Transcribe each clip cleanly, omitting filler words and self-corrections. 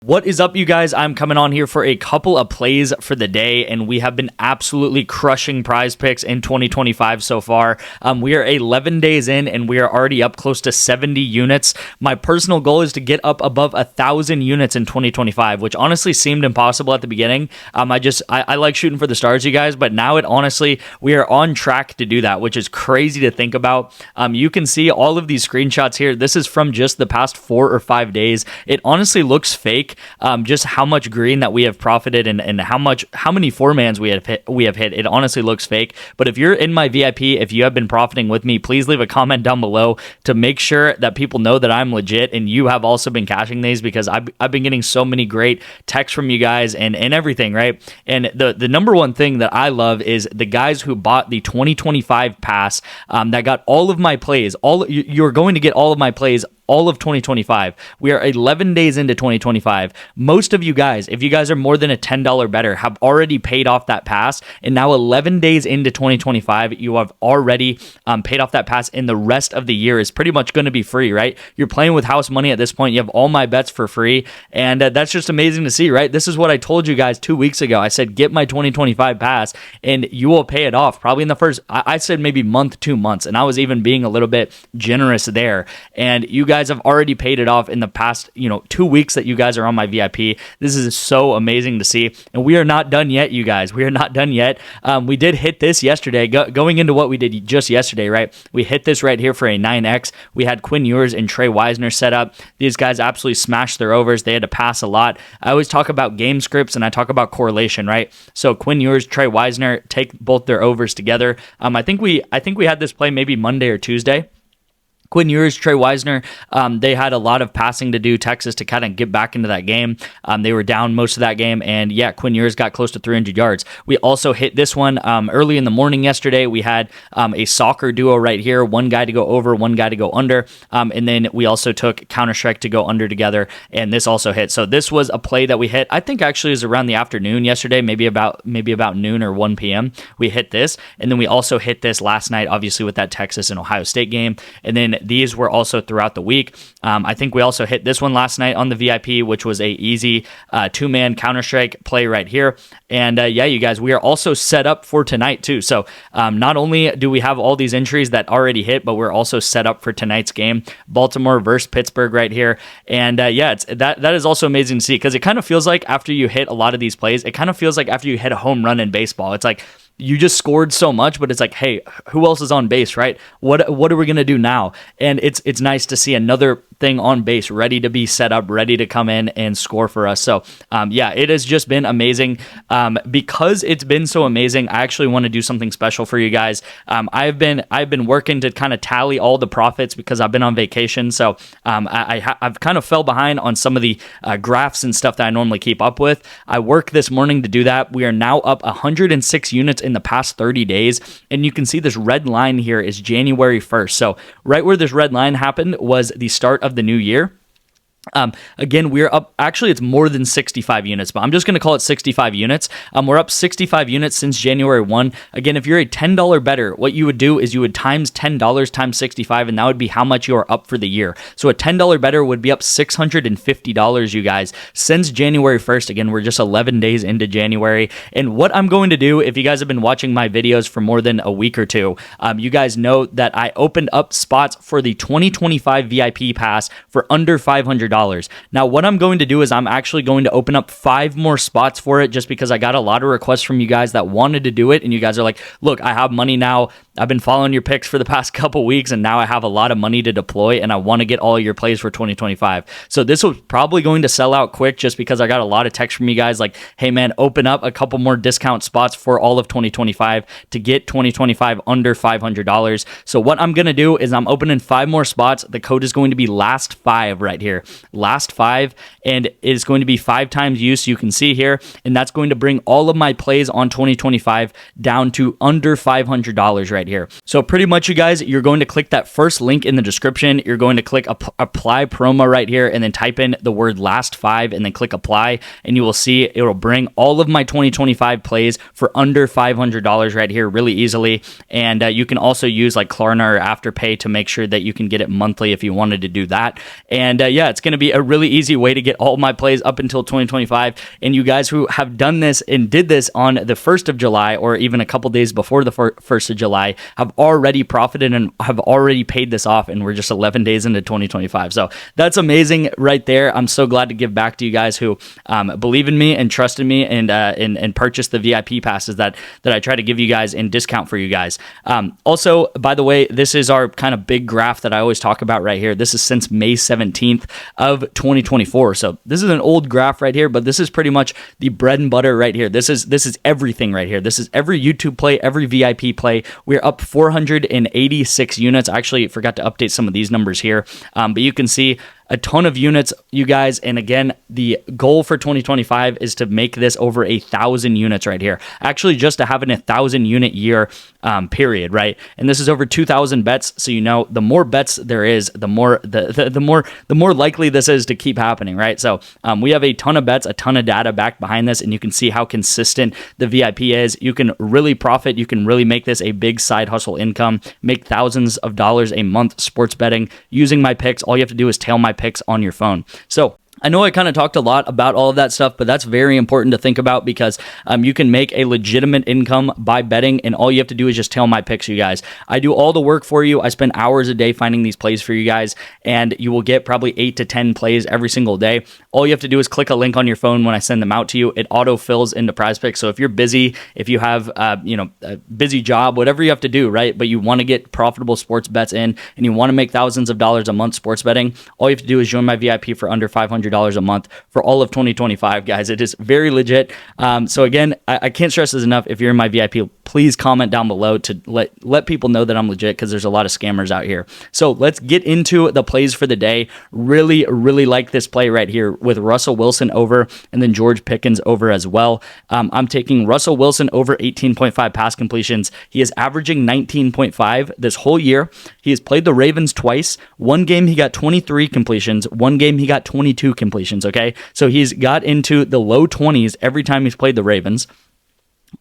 What is up, you guys? I'm coming on here for a couple of plays for the day, and we have been absolutely crushing prize picks in 2025 so far. We are 11 days in, and we are already up close to 70 units. My personal goal is to get up above 1,000 units in 2025, which honestly seemed impossible at the beginning. I like shooting for the stars, you guys, but now we are on track to do that, which is crazy to think about. You can see all of these screenshots here. This is from just the past 4 or 5 days. It honestly looks fake. Just how much green that we have profited and how many 4-mans we have hit. It honestly looks fake. But if you're in my VIP, if you have been profiting with me, please leave a comment down below to make sure that people know that I'm legit and you have also been cashing these, because I've been getting so many great texts from you guys and everything, right? And the number one thing that I love is the guys who bought the 2025 pass that got all of my plays. You're going to get all of my plays all of 2025. We are 11 days into 2025. Most of you guys, if you guys are more than a $10 better, have already paid off that pass. And now 11 days into 2025, you have already paid off that pass, and the rest of the year is pretty much going to be free, right? You're playing with house money at this point. You have all my bets for free, and that's just amazing to see, right? This is what I told you guys 2 weeks ago. I said, get my 2025 pass, and you will pay it off probably in the first, I said maybe month, 2 months, and I was even being a little bit generous there. And you guys have already paid it off in the past 2 weeks that you guys are on my VIP. This is so amazing to see, and we are not done yet, you guys. We are not done yet. We did hit this yesterday. Going into what we did just yesterday, right? We hit this right here for a 9x. We had Quinn Ewers and Trey Wisner set up. These guys absolutely smashed their overs. They had to pass a lot. I always talk about game scripts and I talk about correlation, right? So Quinn Ewers, Trey Wisner, take both their overs together. I think we had this play maybe Monday or Tuesday. Quinn Ewers, Trey Wisner, they had a lot of passing to do, Texas, to kind of get back into that game. They were down most of that game, and yeah, Quinn Ewers got close to 300 yards. We also hit this one early in the morning yesterday. We had a soccer duo right here, one guy to go over, one guy to go under, and then we also took Counter-Strike to go under together, and this also hit. So this was a play that we hit, I think actually it was around the afternoon yesterday, maybe about noon or 1 p.m. We hit this, and then we also hit this last night, obviously with that Texas and Ohio State game, and then these were also throughout the week. I think we also hit this one last night on the VIP, which was a easy 2-man Counter-Strike play right here. And yeah, you guys, we are also set up for tonight too. So not only do we have all these entries that already hit, but we're also set up for tonight's game, Baltimore versus Pittsburgh right here. And yeah, that is also amazing to see, because it kind of feels like after you hit a lot of these plays, it kind of feels like after you hit a home run in baseball, it's like you just scored so much, but it's like, hey, who else is on base, right? What are we going to do now? And it's nice to see another thing on base ready to be set up, ready to come in and score for us. So yeah, it has just been amazing. Because it's been so amazing, I actually want to do something special for you guys. I've been working to kind of tally all the profits because I've been on vacation. So I've kind of fell behind on some of the graphs and stuff that I normally keep up with. I worked this morning to do that. We are now up 106 units in the past 30 days, and you can see this red line here is January 1st. So right where this red line happened was the start of the new year. Again, we're up, actually it's more than 65 units, but I'm just going to call it 65 units. We're up 65 units since January 1. Again, if you're a $10 better, what you would do is you would times $10 times 65, and that would be how much you are up for the year. So a $10 better would be up $650, you guys, since January 1st. Again, we're just 11 days into January. And what I'm going to do, if you guys have been watching my videos for more than a week or two, you guys know that I opened up spots for the 2025 VIP pass for under $500. Now, what I'm going to do is I'm actually going to open up 5 more spots for it, just because I got a lot of requests from you guys that wanted to do it, and you guys are like, look, I have money now. I've been following your picks for the past couple weeks, and now I have a lot of money to deploy, and I want to get all your plays for 2025. So this was probably going to sell out quick, just because I got a lot of texts from you guys like, hey man, open up a couple more discount spots for all of 2025 to get 2025 under $500. So what I'm going to do is I'm opening 5 more spots. The code is going to be last 5 right here. Last 5, and it is going to be 5 times use, you can see here, and that's going to bring all of my plays on 2025 down to under $500 right here. So pretty much, you guys, you're going to click that first link in the description. You're going to click apply promo right here, and then type in the word last 5 and then click apply, and you will see it will bring all of my 2025 plays for under $500 right here really easily. And you can also use like Klarna or Afterpay to make sure that you can get it monthly if you wanted to do that. And yeah, it's going to be a really easy way to get all my plays up until 2025. And you guys who have done this and did this on the 1st of July, or even a couple days before the 1st of July, have already profited and have already paid this off, and we're just 11 days into 2025. So that's amazing right there. I'm so glad to give back to you guys who believe in me and trust in me and purchase the VIP passes that I try to give you guys and discount for you guys. Also, by the way, this is our kind of big graph that I always talk about right here. This is since May 17th of 2024. So this is an old graph right here, but this is pretty much the bread and butter right here. This is everything right here. This is every YouTube play, every VIP play. We're up 486 units. I actually forgot to update some of these numbers here, but you can see a ton of units, you guys. And again, the goal for 2025 is to make this over 1,000 units right here. Actually, just to have an 1,000 unit year period, right? And this is over 2,000 bets. So you know, the more bets there is, the more likely this is to keep happening, right? So we have a ton of bets, a ton of data back behind this, and you can see how consistent the VIP is. You can really profit. You can really make this a big side hustle income, make thousands of dollars a month sports betting using my picks. All you have to do is tail my picks on your phone. So I know I kind of talked a lot about all of that stuff, but that's very important to think about because you can make a legitimate income by betting, and all you have to do is just tail my picks, you guys. I do all the work for you. I spend hours a day finding these plays for you guys, and you will get probably 8 to 10 plays every single day. All you have to do is click a link on your phone when I send them out to you. It auto-fills into PrizePicks. So if you're busy, if you have a busy job, whatever you have to do, right, but you want to get profitable sports bets in, and you want to make thousands of dollars a month sports betting, all you have to do is join my VIP for under $500 a month for all of 2025, guys. It is very legit. So again, I can't stress this enough. If you're in my VIP, please comment down below to let people know that I'm legit, because there's a lot of scammers out here. So let's get into the plays for the day. Really like this play right here with Russell Wilson over and then George Pickens over as well. I'm taking Russell Wilson over 18.5 pass completions. He is averaging 19.5 this whole year. He has played the Ravens twice. One game he got 23 completions. One game he got 22 completions. Okay, so he's got into the low 20s every time he's played the Ravens.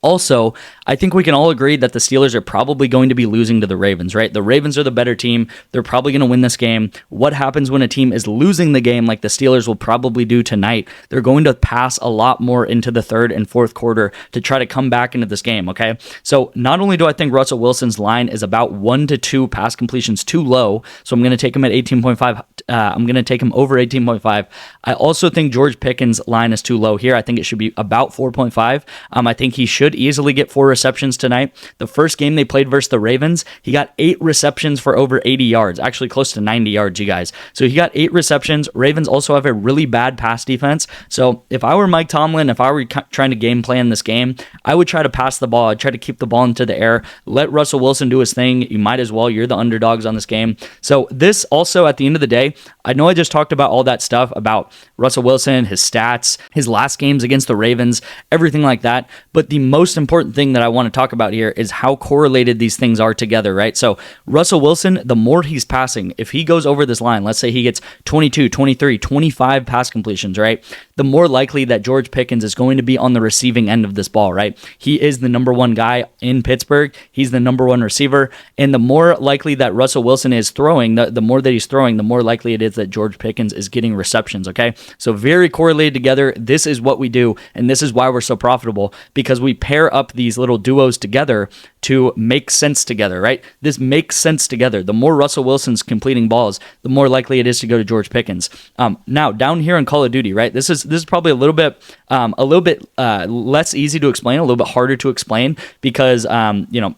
Also, I think we can all agree that the Steelers are probably going to be losing to the Ravens, right? The Ravens are the better team. They're probably going to win this game. What happens when a team is losing the game like the Steelers will probably do tonight? They're going to pass a lot more into the third and fourth quarter to try to come back into this game, okay? So not only do I think Russell Wilson's line is about 1 to 2 pass completions too low, so I'm going to take him at 18.5. I'm going to take him over 18.5. I also think George Pickens' line is too low here. I think it should be about 4.5. I think he should easily get 4 receptions tonight. The first game they played versus the Ravens, he got 8 receptions for over 80 yards, actually close to 90 yards, you guys. So he got 8 receptions. Ravens also have a really bad pass defense. So if I were Mike Tomlin, if I were trying to game plan this game, I would try to pass the ball. I'd try to keep the ball into the air. Let Russell Wilson do his thing. You might as well. You're the underdogs on this game. So this also, at the end of the day, I know I just talked about all that stuff about Russell Wilson, his stats, his last games against the Ravens, everything like that. But the most important thing that I want to talk about here is how correlated these things are together, right? So Russell Wilson, the more he's passing, if he goes over this line, let's say he gets 22, 23, 25 pass completions, right? The more likely that George Pickens is going to be on the receiving end of this ball, right? He is the number one guy in Pittsburgh. He's the number one receiver. And the more likely that Russell Wilson is throwing, the more that he's throwing, the more likely it is that George Pickens is getting receptions, okay? So very correlated together. This is what we do, and this is why we're so profitable, because we pair up these little duos together to make sense together, right? This makes sense together. The more Russell Wilson's completing balls, the more likely it is to go to George Pickens. Now, down here in Call of Duty, right? This is probably a little bit less easy to explain, a little bit harder to explain, because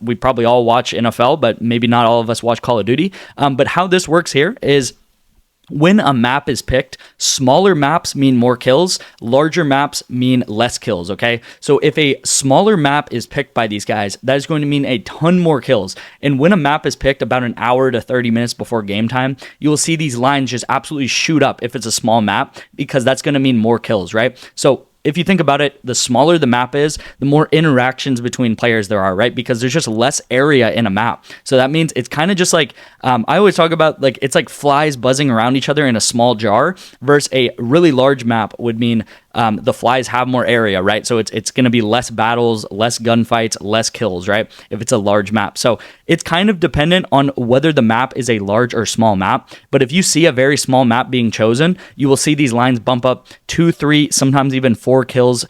we probably all watch NFL, but maybe not all of us watch Call of Duty. But how this works here is, when a map is picked, smaller maps mean more kills, larger maps mean less kills, okay? So if a smaller map is picked by these guys, that is going to mean a ton more kills. And when a map is picked about an hour to 30 minutes before game time, you will see these lines just absolutely shoot up if it's a small map, because that's going to mean more kills, right? So if you think about it, the smaller the map is, the more interactions between players there are, right? Because there's just less area in a map. So that means it's kind of just like, I always talk about, like, it's like flies buzzing around each other in a small jar, versus a really large map would mean the flies have more area, right? So it's going to be less battles, less gunfights, less kills, right? If it's a large map. So it's kind of dependent on whether the map is a large or small map. But if you see a very small map being chosen, you will see these lines bump up 2, 3, sometimes even 4 kills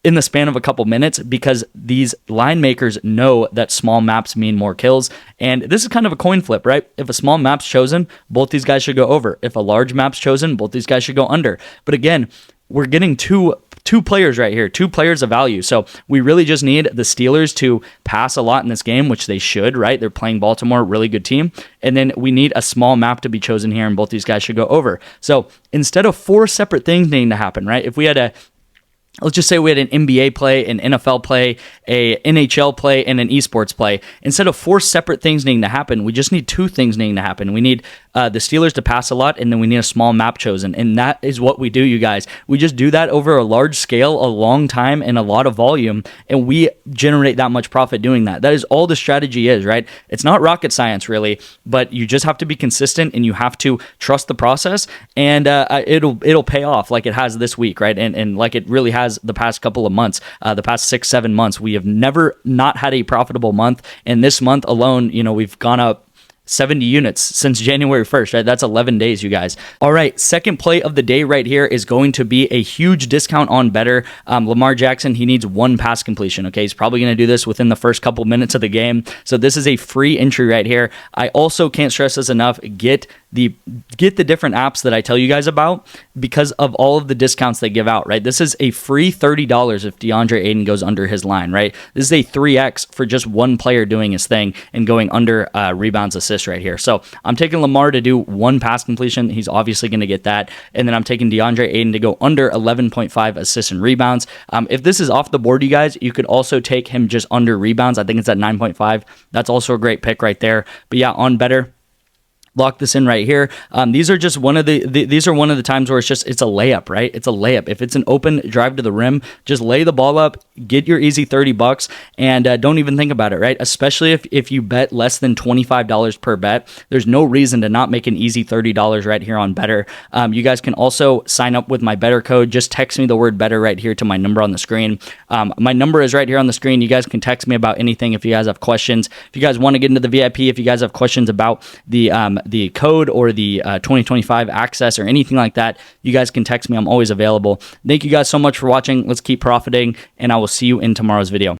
in the span of a couple minutes, because these line makers know that small maps mean more kills. And this is kind of a coin flip, right? If a small map's chosen, both these guys should go over. If a large map's chosen, both these guys should go under. But again, we're getting two players right here, 2 players of value. So we really just need the Steelers to pass a lot in this game, which they should, right? They're playing Baltimore, really good team. And then we need a small map to be chosen here, and both these guys should go over. So instead of 4 separate things needing to happen, right? If we had let's just say we had an NBA play, an NFL play, a NHL play, and an esports play. Instead of 4 separate things needing to happen, we just need 2 things needing to happen. We need the Steelers to pass a lot, and then we need a small map chosen. And that is what we do, you guys. We just do that over a large scale, a long time, and a lot of volume, and we generate that much profit doing that. That is all the strategy is, right? It's not rocket science, really, but you just have to be consistent, and you have to trust the process, and it'll pay off like it has this week, right? And like it really has the past couple of months, the past 6-7 months. We have never not had a profitable month, and this month alone, we've gone up 70 units since January 1st, right? That's 11 days, you guys. All right, second play of the day right here is going to be a huge discount on Betr. Lamar Jackson, he needs 1 pass completion, okay? He's probably going to do this within the first couple minutes of the game. So this is a free entry right here. I also can't stress this enough. Get the different apps that I tell you guys about because of all of the discounts they give out, right? This is a free $30 if DeAndre Ayton goes under his line, right? This is a 3x for just one player doing his thing and going under rebounds, assists right here. So I'm taking Lamar to do 1 pass completion. He's obviously going to get that. And then I'm taking DeAndre Ayton to go under 11.5 assists and rebounds. If this is off the board, you guys, you could also take him just under rebounds. I think it's at 9.5. That's also a great pick right there. But yeah, on Betr, lock this in right here. These are just one of the times where it's a layup, right? It's a layup. If it's an open drive to the rim, just lay the ball up, get your easy $30, and don't even think about it, right? Especially if you bet less than $25 per bet, there's no reason to not make an easy $30 right here on Betr. You guys can also sign up with my Betr code. Just text me the word Betr right here to my number on the screen. My number is right here on the screen. You guys can text me about anything if you guys have questions. If you guys want to get into the VIP, if you guys have questions about the code or the 2025 access or anything like that, you guys can text me. I'm always available. Thank you guys so much for watching. Let's keep profiting, and I will see you in tomorrow's video.